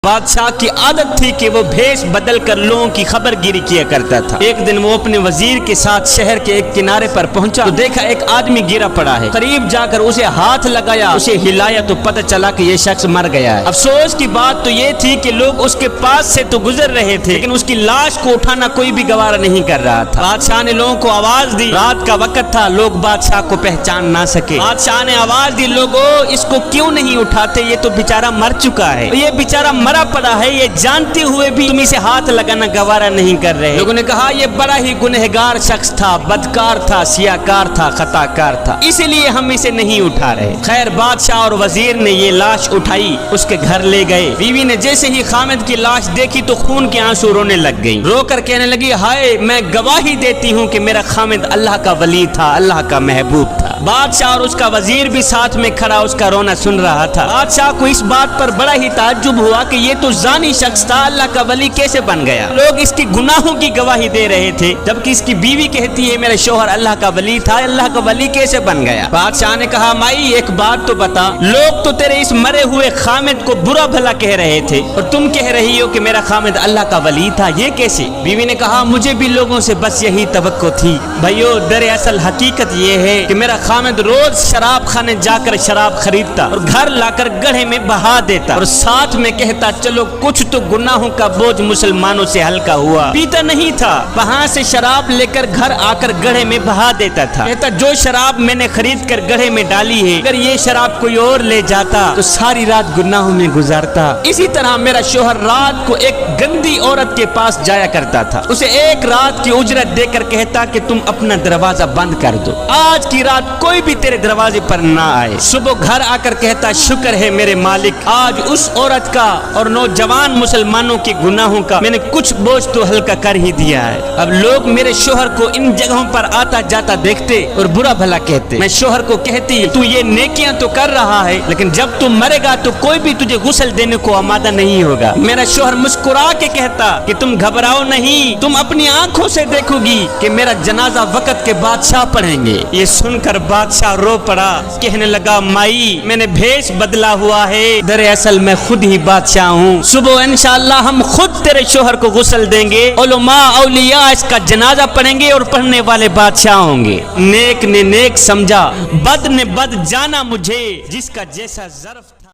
بادشاہ کی عادت تھی کہ وہ بھیس بدل کر لوگوں کی خبر گیری کیا کرتا تھا۔ ایک دن وہ اپنے وزیر کے ساتھ شہر کے ایک کنارے پر پہنچا تو دیکھا ایک آدمی گرا پڑا ہے۔ قریب جا کر اسے ہاتھ لگایا، اسے ہلایا تو پتہ چلا کہ یہ شخص مر گیا ہے۔ افسوس کی بات تو یہ تھی کہ لوگ اس کے پاس سے تو گزر رہے تھے لیکن اس کی لاش کو اٹھانا کوئی بھی گوارا نہیں کر رہا تھا۔ بادشاہ نے لوگوں کو آواز دی، رات کا وقت تھا، لوگ بادشاہ کو پہچان نہ سکے۔ بادشاہ نے آواز دی، لوگوں اس کو کیوں نہیں اٹھاتے، یہ تو بیچارہ مر چکا ہے، یہ بیچارہ مرا پڑا ہے، یہ جانتے ہوئے بھی تم اسے ہاتھ لگانا گوارا نہیں کر رہے۔ لوگوں نے کہا یہ بڑا ہی گنہگار شخص تھا، بدکار تھا، سیاکار تھا، خطا کار تھا، اسی لیے ہم اسے نہیں اٹھا رہے۔ خیر بادشاہ اور وزیر نے یہ لاش اٹھائی، اس کے گھر لے گئے۔ بیوی نے جیسے ہی خامد کی لاش دیکھی تو خون کے آنسو رونے لگ گئی، رو کر کہنے لگی، ہائے میں گواہی دیتی ہوں کہ میرا خامد اللہ کا ولی تھا، اللہ کا محبوب تھا۔ بادشاہ اور اس کا وزیر بھی ساتھ میں کھڑا اس کا رونا سن رہا تھا۔ بادشاہ کو اس بات پر بڑا ہی تعجب ہوا کہ یہ تو زانی شخص تھا، اللہ کا ولی کیسے بن گیا؟ لوگ اس کی گناہوں کی گواہی دے رہے تھے جبکہ اس کی بیوی کہتی ہے میرا شوہر اللہ کا ولی تھا، اللہ کا ولی کیسے بن گیا؟ بادشاہ نے کہا مائی ایک بات تو بتا، لوگ تو تیرے اس مرے ہوئے خامد کو برا بھلا کہہ رہے تھے اور تم کہہ رہی ہو کہ میرا خامد اللہ کا ولی تھا، یہ کیسے؟ بیوی نے کہا مجھے بھی لوگوں سے بس یہی توقع تھی بھائیو، دراصل حقیقت یہ ہے کہ میرا خامد روز شراب خانے جا کر شراب خریدتا اور گھر لا کر گڑھے میں بہا دیتا اور ساتھ میں کہتا چلو کچھ تو گناہوں کا بوجھ مسلمانوں سے ہلکا ہوا۔ پیتا نہیں تھا، وہاں سے شراب لے کر گھر آ کر گڑھے میں بہا دیتا تھا، کہتا جو شراب میں نے خرید کر گڑھے میں ڈالی ہے اگر یہ شراب کوئی اور لے جاتا تو ساری رات گناہوں میں گزارتا۔ اسی طرح میرا شوہر رات کو ایک گندی عورت کے پاس جایا کرتا تھا، اسے ایک رات کی اجرت دے کر کہتا کہ تم اپنا دروازہ بند کر دو، آج کی رات کوئی بھی تیرے دروازے پر نہ آئے۔ صبح گھر آ کر کہتا شکر ہے میرے مالک، آج اس عورت کا اور نوجوان مسلمانوں کے گناہوں کا میں نے کچھ بوجھ تو ہلکا کر ہی دیا ہے۔ اب لوگ میرے شوہر کو ان جگہوں پر آتا جاتا دیکھتے اور برا بھلا کہتے، میں شوہر کو کہتی تو یہ نیکیاں تو کر رہا ہے لیکن جب تم مرے گا تو کوئی بھی تجھے غسل دینے کو آمادہ نہیں ہوگا۔ میرا شوہر مسکرا کے کہتا کہ تم گھبراؤ نہیں، تم اپنی آنکھوں سے دیکھو گی کہ میرا جنازہ وقت کے بادشاہ پڑھیں گے۔ یہ سن کر بادشاہ رو پڑا، کہنے لگا مائی میں نے بھیس بدلا ہوا ہے، دراصل میں خود ہی بادشاہ ہوں، صبح انشاءاللہ ہم خود تیرے شوہر کو غسل دیں گے، علماء اولیاء اس کا جنازہ پڑھیں گے اور پڑھنے والے بادشاہ ہوں گے۔ نیک نے نیک سمجھا، بد نے بد جانا مجھے، جس کا جیسا ظرف